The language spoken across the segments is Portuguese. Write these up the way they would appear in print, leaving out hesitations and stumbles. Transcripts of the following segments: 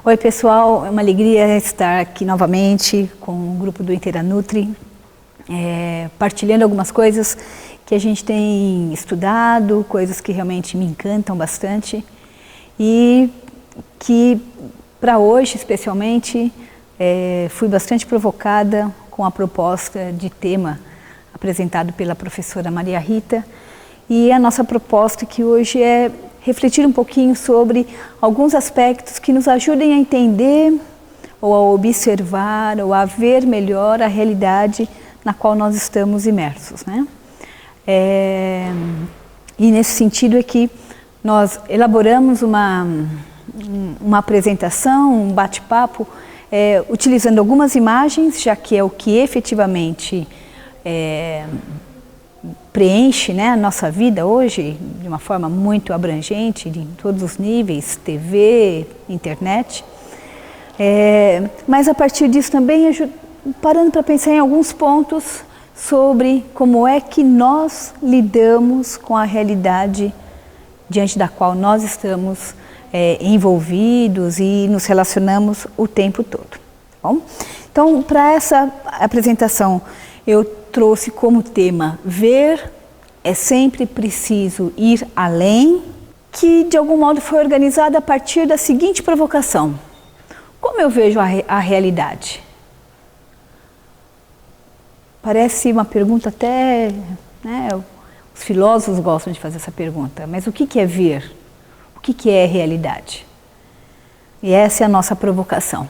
Oi pessoal, é uma alegria estar aqui novamente com o grupo do Interanutri, partilhando algumas coisas que a gente tem estudado, coisas que realmente me encantam bastante e que para hoje especialmente fui bastante provocada com a proposta de tema apresentado pela professora Maria Rita, e a nossa proposta que hoje é refletir um pouquinho sobre alguns aspectos que nos ajudem a entender ou a observar ou a ver melhor a realidade na qual nós estamos imersos, né? E nesse sentido é que nós elaboramos uma apresentação, um bate-papo, utilizando algumas imagens, já que é o que efetivamente preenche, né, a nossa vida hoje de uma forma muito abrangente, em todos os níveis, TV, internet. Mas a partir disso também, parando para pensar em alguns pontos sobre como é que nós lidamos com a realidade diante da qual nós estamos envolvidos e nos relacionamos o tempo todo. Bom, então, para essa apresentação, eu trouxe como tema ver é sempre preciso ir além, que de algum modo foi organizada a partir da seguinte provocação: como eu vejo a realidade? Parece uma pergunta até, né, os filósofos gostam de fazer essa pergunta, mas o que é ver? O que é realidade? E essa é a nossa provocação.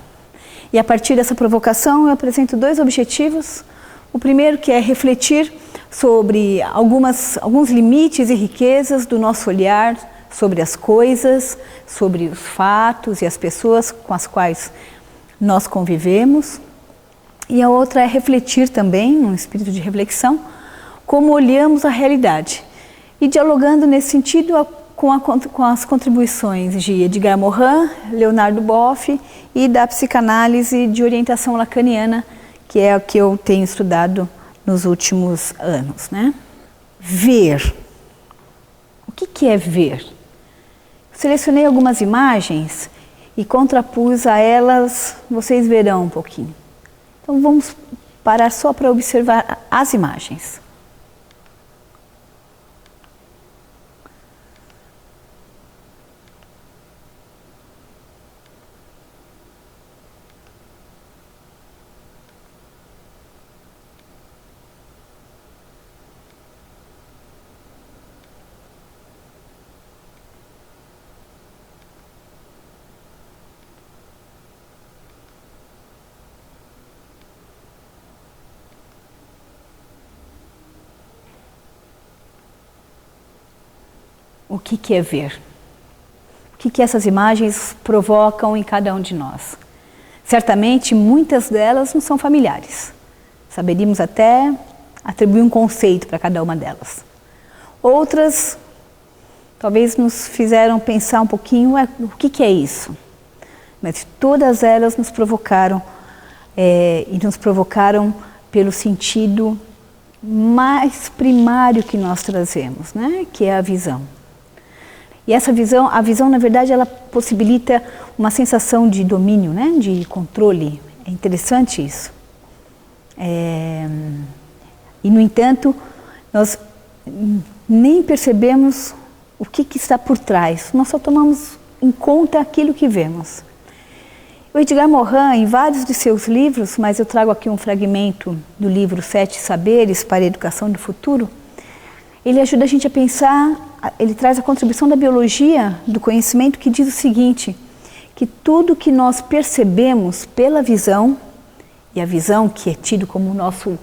E a partir dessa provocação eu apresento dois objetivos. O primeiro, que é refletir sobre alguns limites e riquezas do nosso olhar sobre as coisas, sobre os fatos e as pessoas com as quais nós convivemos. E a outra é refletir também, num espírito de reflexão, como olhamos a realidade. E dialogando nesse sentido com as contribuições de Edgar Morin, Leonardo Boff e da psicanálise de orientação lacaniana, que é o que eu tenho estudado nos últimos anos, né? Ver. O que é ver? Selecionei algumas imagens e contrapus a elas, vocês verão um pouquinho. Então vamos parar só para observar as imagens. O que é ver? O que essas imagens provocam em cada um de nós? Certamente, muitas delas não são familiares. Saberíamos até atribuir um conceito para cada uma delas. Outras, talvez nos fizeram pensar um pouquinho, o que é isso? Mas todas elas nos provocaram, e nos provocaram pelo sentido mais primário que nós trazemos, né? Que é a visão. E essa visão, a visão, na verdade, ela possibilita uma sensação de domínio, né? De controle. É interessante isso. E, no entanto, nós nem percebemos o que está por trás. Nós só tomamos em conta aquilo que vemos. O Edgar Morin, em vários de seus livros, mas eu trago aqui um fragmento do livro Sete Saberes para a Educação do Futuro, ele ajuda a gente a pensar, ele traz a contribuição da biologia, do conhecimento, que diz o seguinte, que tudo que nós percebemos pela visão, e a visão que é tido como o nosso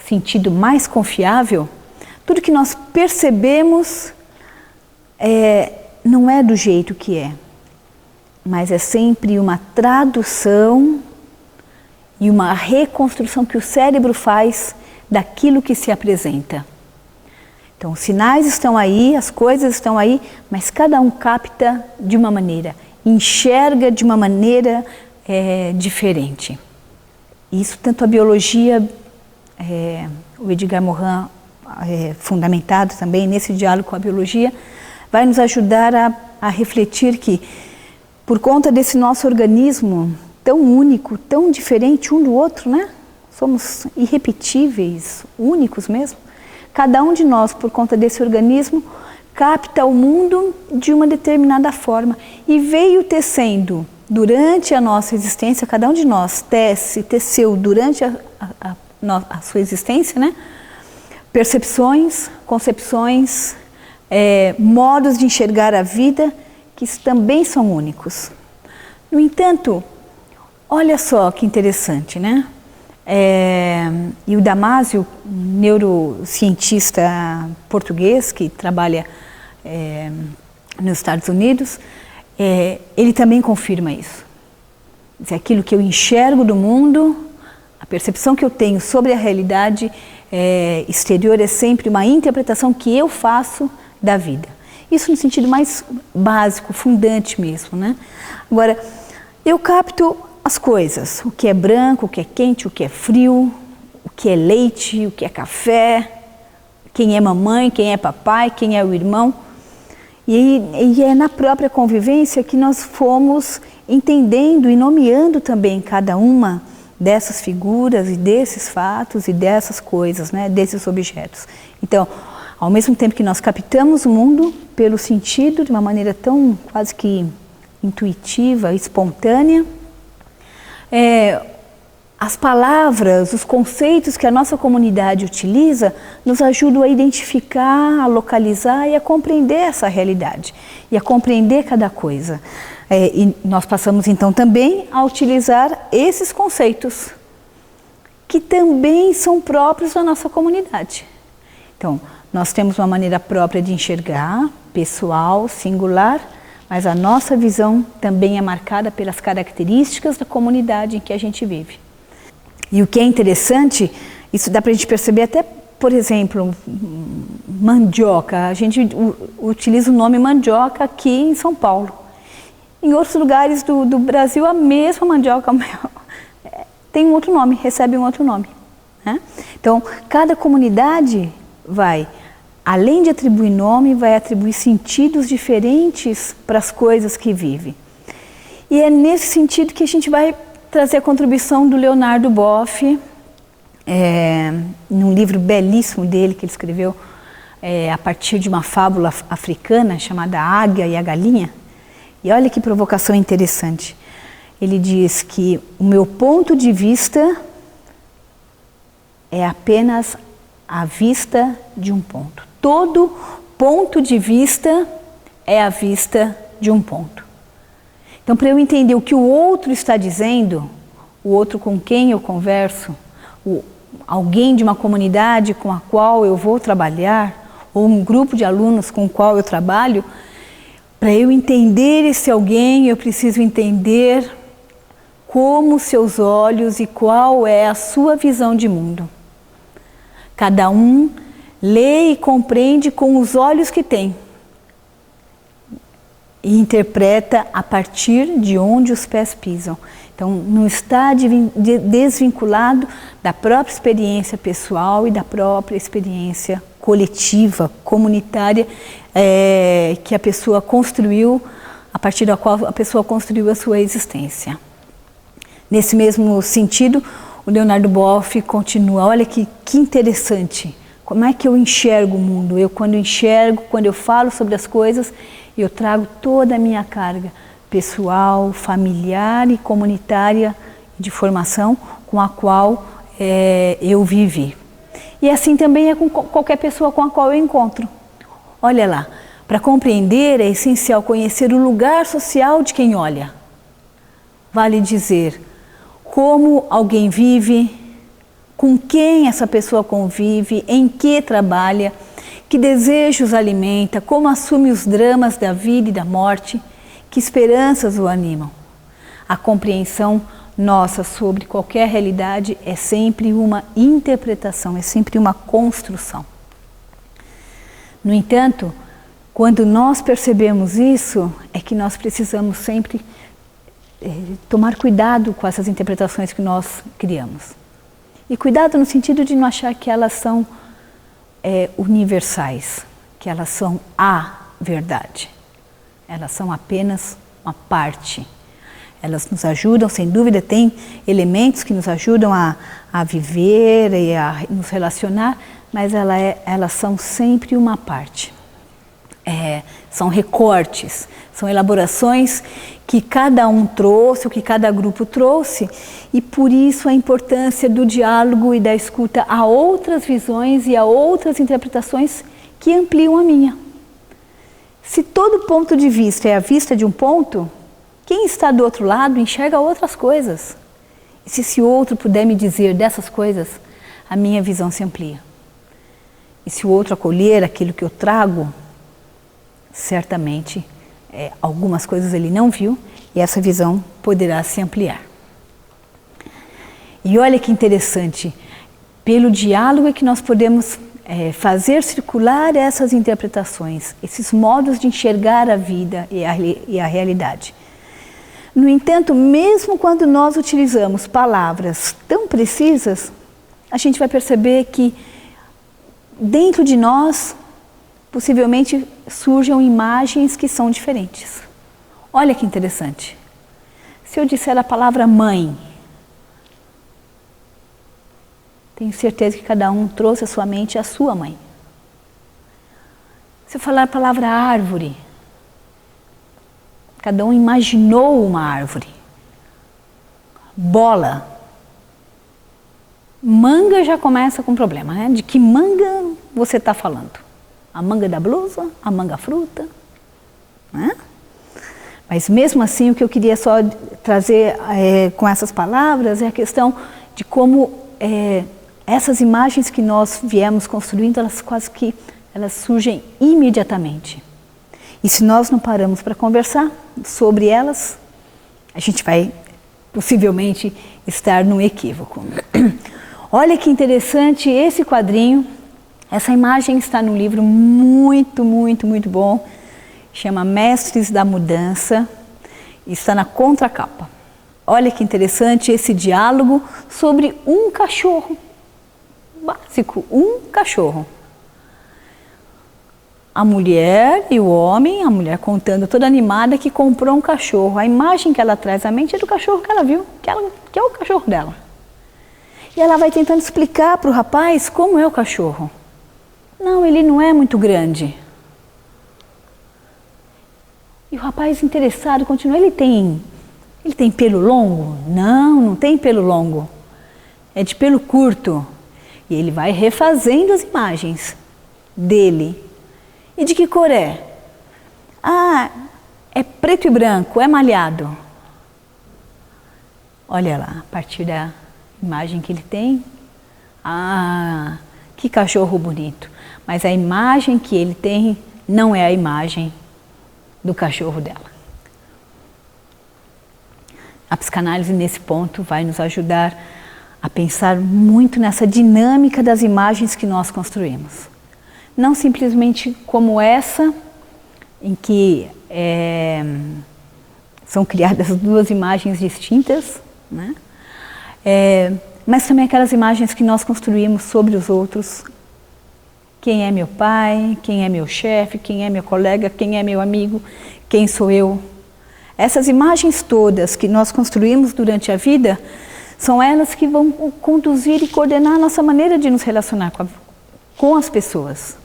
sentido mais confiável, tudo que nós percebemos não é do jeito que é, mas é sempre uma tradução e uma reconstrução que o cérebro faz daquilo que se apresenta. Então, os sinais estão aí, as coisas estão aí, mas cada um capta de uma maneira, enxerga de uma maneira diferente. Isso, tanto a biologia, o Edgar Morin, fundamentado também nesse diálogo com a biologia, vai nos ajudar a refletir que por conta desse nosso organismo tão único, tão diferente um do outro, né? Somos irrepetíveis, únicos mesmo. Cada um de nós, por conta desse organismo, capta o mundo de uma determinada forma e veio tecendo durante a nossa existência, cada um de nós teceu durante a sua existência, né? Percepções, concepções, modos de enxergar a vida que também são únicos. No entanto, olha só que interessante, né? E o Damasio, neurocientista português que trabalha nos Estados Unidos, ele também confirma isso. Aquilo que eu enxergo do mundo, a percepção que eu tenho sobre a realidade exterior é sempre uma interpretação que eu faço da vida. Isso no sentido mais básico, fundante mesmo, né? Agora, eu capto as coisas, o que é branco, o que é quente, o que é frio, o que é leite, o que é café, quem é mamãe, quem é papai, quem é o irmão. E é na própria convivência que nós fomos entendendo e nomeando também cada uma dessas figuras e desses fatos e dessas coisas, né, desses objetos. Então, ao mesmo tempo que nós captamos o mundo pelo sentido de uma maneira tão quase que intuitiva, espontânea, as palavras, os conceitos que a nossa comunidade utiliza nos ajudam a identificar, a localizar e a compreender essa realidade e a compreender cada coisa. E nós passamos então também a utilizar esses conceitos que também são próprios da nossa comunidade. Então, nós temos uma maneira própria de enxergar, pessoal, singular, mas a nossa visão também é marcada pelas características da comunidade em que a gente vive. E o que é interessante, isso dá para a gente perceber até, por exemplo, mandioca. A gente utiliza o nome mandioca aqui em São Paulo. Em outros lugares do Brasil, a mesma mandioca tem um outro nome, recebe um outro nome, né? Então, cada comunidade vai, além de atribuir nome, vai atribuir sentidos diferentes para as coisas que vive. E é nesse sentido que a gente vai trazer a contribuição do Leonardo Boff, num livro belíssimo dele que ele escreveu a partir de uma fábula africana chamada A Águia e a Galinha. E olha que provocação interessante. Ele diz que o meu ponto de vista é apenas a vista de um ponto. Todo ponto de vista é a vista de um ponto. Então, para eu entender o que o outro está dizendo, o outro com quem eu converso, alguém de uma comunidade com a qual eu vou trabalhar, ou um grupo de alunos com o qual eu trabalho, para eu entender esse alguém, eu preciso entender como seus olhos e qual é a sua visão de mundo. Cada um lê e compreende com os olhos que tem e interpreta a partir de onde os pés pisam. Então, não está desvinculado da própria experiência pessoal e da própria experiência coletiva, comunitária, que a pessoa construiu, a partir da qual a pessoa construiu a sua existência. Nesse mesmo sentido, o Leonardo Boff continua, olha que interessante, como é que eu enxergo o mundo? Quando eu falo sobre as coisas, eu trago toda a minha carga pessoal, familiar e comunitária de formação com a qual eu vivi. E assim também é com qualquer pessoa com a qual eu encontro. Olha lá, para compreender é essencial conhecer o lugar social de quem olha. Vale dizer como alguém vive, com quem essa pessoa convive, em que trabalha, que desejos alimenta, como assume os dramas da vida e da morte, que esperanças o animam. A compreensão nossa sobre qualquer realidade é sempre uma interpretação, é sempre uma construção. No entanto, quando nós percebemos isso, é que nós precisamos sempre tomar cuidado com essas interpretações que nós criamos. E cuidado no sentido de não achar que elas são universais, que elas são a verdade. Elas são apenas uma parte. Elas nos ajudam, sem dúvida, tem elementos que nos ajudam a viver e a nos relacionar, mas elas são sempre uma parte. São recortes, são elaborações que cada um trouxe, o que cada grupo trouxe, e por isso a importância do diálogo e da escuta a outras visões e a outras interpretações que ampliam a minha. Se todo ponto de vista é a vista de um ponto, quem está do outro lado enxerga outras coisas. E se esse outro puder me dizer dessas coisas, a minha visão se amplia. E se o outro acolher aquilo que eu trago, certamente algumas coisas ele não viu e essa visão poderá se ampliar. E olha que interessante, pelo diálogo é que nós podemos fazer circular essas interpretações, esses modos de enxergar a vida e a realidade. No entanto, mesmo quando nós utilizamos palavras tão precisas, a gente vai perceber que dentro de nós, possivelmente surjam imagens que são diferentes. Olha que interessante. Se eu disser a palavra mãe, tenho certeza que cada um trouxe à sua mente a sua mãe. Se eu falar a palavra árvore, cada um imaginou uma árvore. Bola. Manga já começa com problema, né? De que manga você está falando? A manga da blusa? A manga fruta? Né? Mas mesmo assim, o que eu queria só trazer com essas palavras é a questão de como essas imagens que nós viemos construindo, elas quase que elas surgem imediatamente. E se nós não paramos para conversar sobre elas, a gente vai possivelmente estar num equívoco. Olha que interessante esse quadrinho. Essa imagem está num livro muito, muito, muito bom. Chama Mestres da Mudança. E está na contracapa. Olha que interessante esse diálogo sobre um cachorro. Básico, um cachorro. A mulher e o homem, a mulher contando toda animada que comprou um cachorro. A imagem que ela traz à mente é do cachorro que ela viu, que é o cachorro dela. E ela vai tentando explicar para o rapaz como é o cachorro. Não, ele não é muito grande. E o rapaz interessado continua, ele tem pelo longo? Não, não tem pelo longo. É de pelo curto. E ele vai refazendo as imagens dele. E de que cor é? Ah, é preto e branco, é malhado. Olha lá, a partir da imagem que ele tem. Ah, que cachorro bonito. Mas a imagem que ele tem não é a imagem do cachorro dela. A psicanálise nesse ponto vai nos ajudar a pensar muito nessa dinâmica das imagens que nós construímos. Não simplesmente como essa, em que são criadas duas imagens distintas, né? Mas também aquelas imagens que nós construímos sobre os outros. Quem é meu pai, quem é meu chefe, quem é meu colega, quem é meu amigo, quem sou eu. Essas imagens todas que nós construímos durante a vida, são elas que vão conduzir e coordenar a nossa maneira de nos relacionar com as pessoas.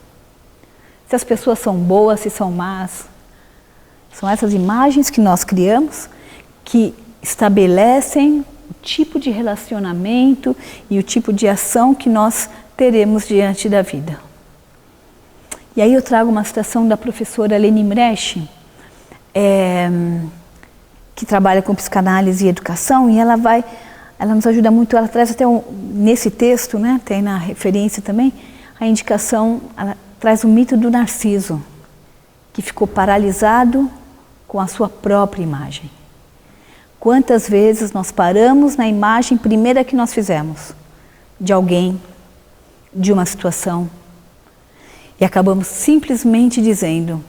Se as pessoas são boas, se são más. São essas imagens que nós criamos que estabelecem o tipo de relacionamento e o tipo de ação que nós teremos diante da vida. E aí eu trago uma citação da professora Leni Mresch, que trabalha com psicanálise e educação, e ela nos ajuda muito, ela traz até nesse texto, né, tem na referência também, a indicação, ela traz o mito do Narciso, que ficou paralisado com a sua própria imagem. Quantas vezes nós paramos na imagem primeira que nós fizemos, de alguém, de uma situação, e acabamos simplesmente dizendo,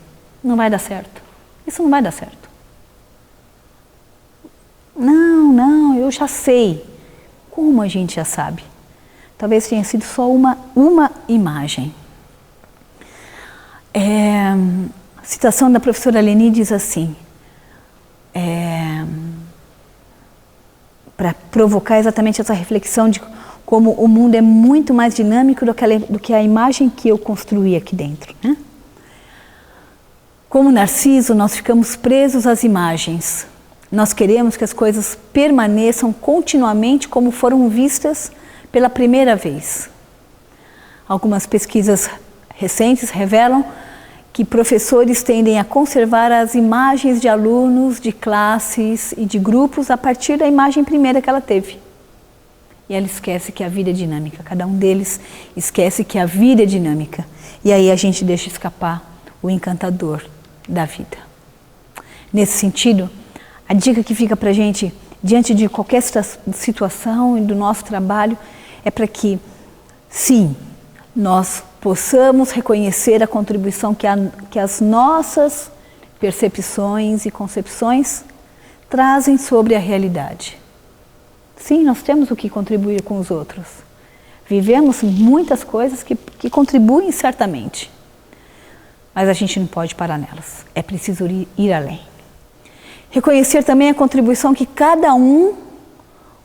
não vai dar certo, isso não vai dar certo. Não, eu já sei. Como a gente já sabe? Talvez tenha sido só uma imagem. A citação da professora Leni diz assim, para provocar exatamente essa reflexão de como o mundo é muito mais dinâmico do que a imagem que eu construí aqui dentro, né? Como Narciso, nós ficamos presos às imagens. Nós queremos que as coisas permaneçam continuamente como foram vistas pela primeira vez. Algumas pesquisas recentes revelam que professores tendem a conservar as imagens de alunos, de classes e de grupos a partir da imagem primeira que ela teve. E ela esquece que a vida é dinâmica, cada um deles esquece que a vida é dinâmica. E aí a gente deixa escapar o encantador da vida. Nesse sentido, a dica que fica para a gente, diante de qualquer situação e do nosso trabalho, é para que, sim, nós possamos reconhecer a contribuição que as nossas percepções e concepções trazem sobre a realidade. Sim, nós temos o que contribuir com os outros. Vivemos muitas coisas que contribuem certamente, mas a gente não pode parar nelas. É preciso ir além. Reconhecer também a contribuição que cada um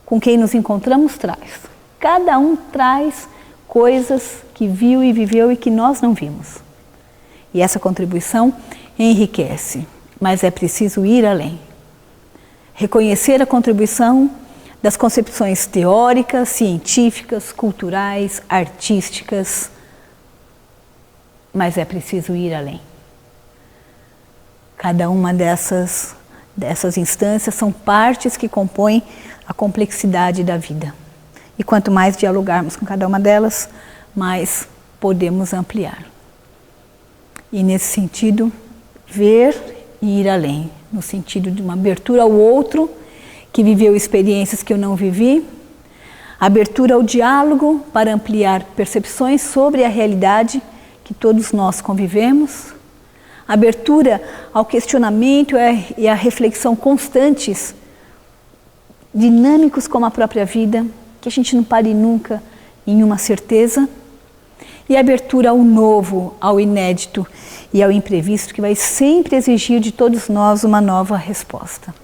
com quem nos encontramos traz. Cada um traz coisas que viu e viveu e que nós não vimos. E essa contribuição enriquece, mas é preciso ir além. Reconhecer a contribuição das concepções teóricas, científicas, culturais, artísticas, mas é preciso ir além. Cada uma dessas instâncias são partes que compõem a complexidade da vida. E quanto mais dialogarmos com cada uma delas, mais podemos ampliar. E nesse sentido, ver e ir além, no sentido de uma abertura ao outro, que viveu experiências que eu não vivi, abertura ao diálogo para ampliar percepções sobre a realidade que todos nós convivemos, abertura ao questionamento e à reflexão constantes, dinâmicos como a própria vida, que a gente não pare nunca em uma certeza, e abertura ao novo, ao inédito e ao imprevisto, que vai sempre exigir de todos nós uma nova resposta.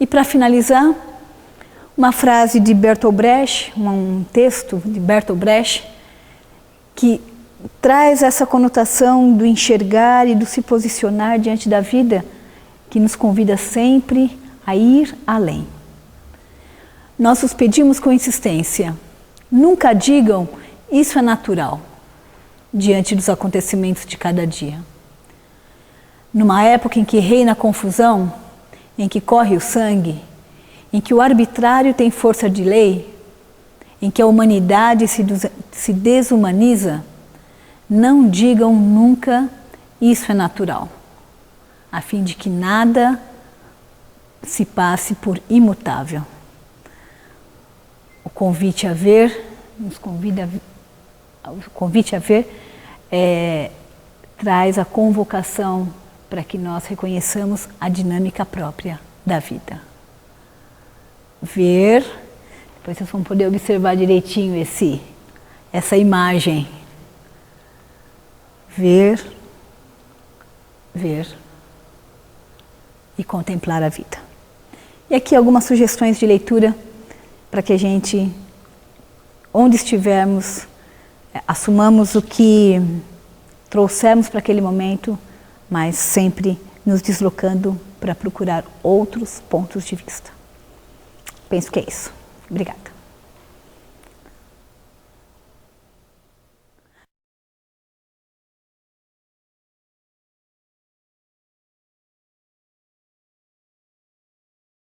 E para finalizar, uma frase de Bertolt Brecht, um texto de Bertolt Brecht, que traz essa conotação do enxergar e do se posicionar diante da vida, que nos convida sempre a ir além. Nós os pedimos com insistência, nunca digam isso é natural, diante dos acontecimentos de cada dia. Numa época em que reina a confusão, em que corre o sangue, em que o arbitrário tem força de lei, em que a humanidade se desumaniza, não digam nunca isso é natural, a fim de que nada se passe por imutável. O convite a ver, traz a convocação para que nós reconheçamos a dinâmica própria da vida. Ver, depois vocês vão poder observar direitinho essa imagem. Ver e contemplar a vida. E aqui algumas sugestões de leitura para que a gente, onde estivermos, assumamos o que trouxemos para aquele momento, mas sempre nos deslocando para procurar outros pontos de vista. Penso que é isso. Obrigada.